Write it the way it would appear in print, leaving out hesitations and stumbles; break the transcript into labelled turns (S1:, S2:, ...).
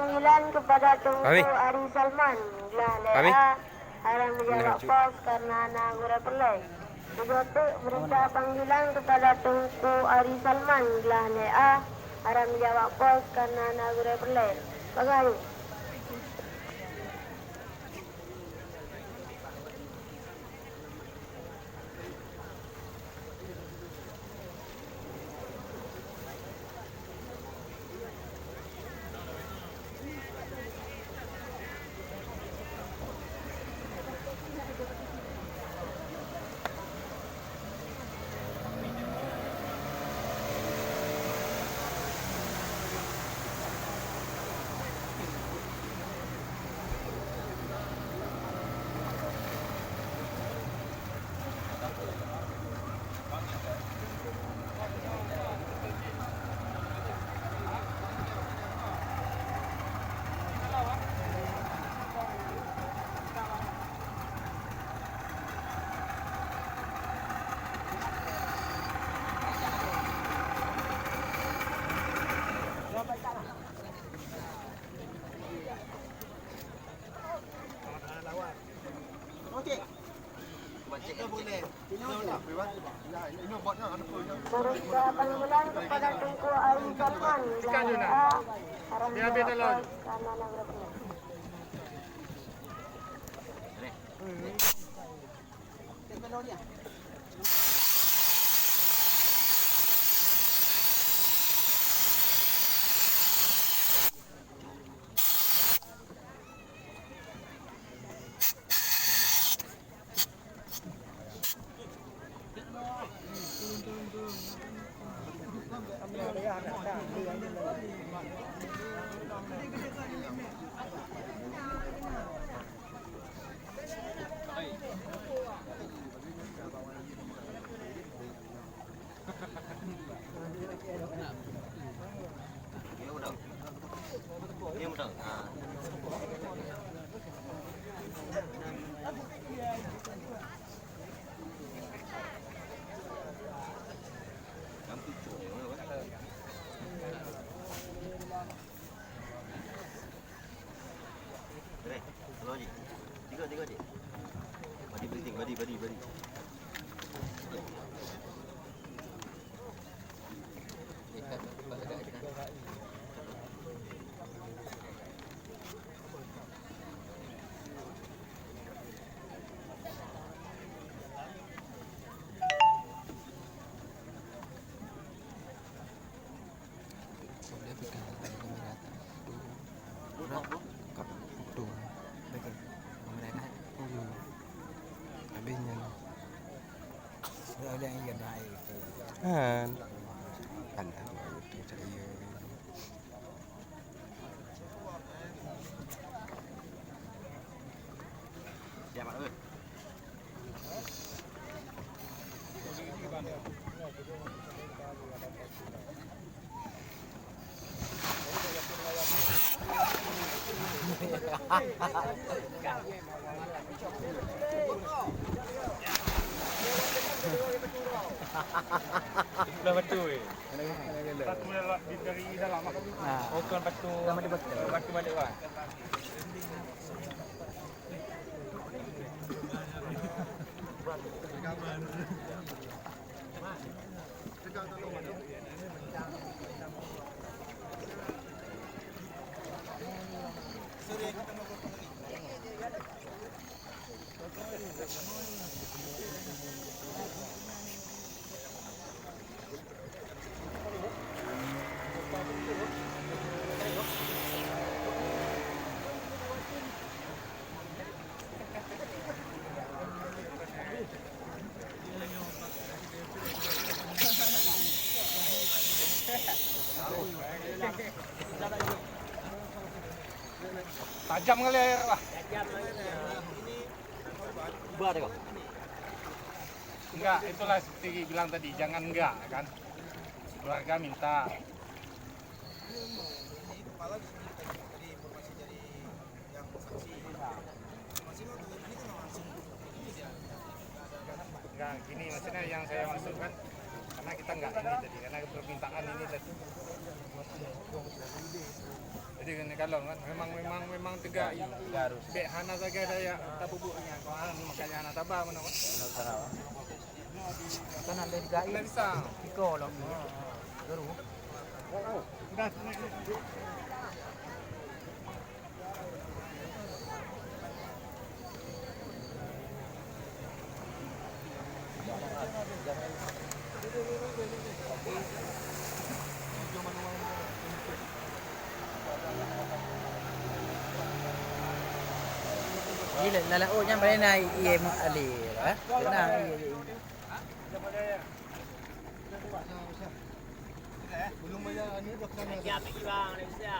S1: panggilan kepada Tunku Ari Salman. Gelah haram menjawab pos karena anak gura pelai. Begitu berita panggilan kepada Tunku Ari Salman. Gelah haram menjawab pos karena anak gura pelai. Bagaimana? Berita panggilan kepada Tunku Ari Salman. Gelah haram menjawab pos karena anak gura pelai.
S2: Badi. Kan pandang itu saya. Siapa oi?
S3: Belah batu eh. Batu dari dalam. Oh kan batu. Batu balik kan. Tajam kali air lah.
S2: Bar kau.
S3: Enggak, itulah seperti bilang tadi, jangan enggak kan. Keluarga minta. Enggak, gini maksudnya yang saya maksudkan karena kita enggak ini tadi, karena permintaan ini tadi. Jadi kena kalon kan. Memang tegak you. Harus. Dek hana saja saya tak bubuknya. Kau makanya hana tabah mana kan.
S4: Kan ada di gai.
S3: Tidak bisa.
S4: Iko loh. Baru.
S3: Sudah.
S4: Gila lalaonya boleh naik ia mengalir, tenang ia.
S3: Belum bayar ni dah kena.
S4: Ya pergi bang, Malaysia.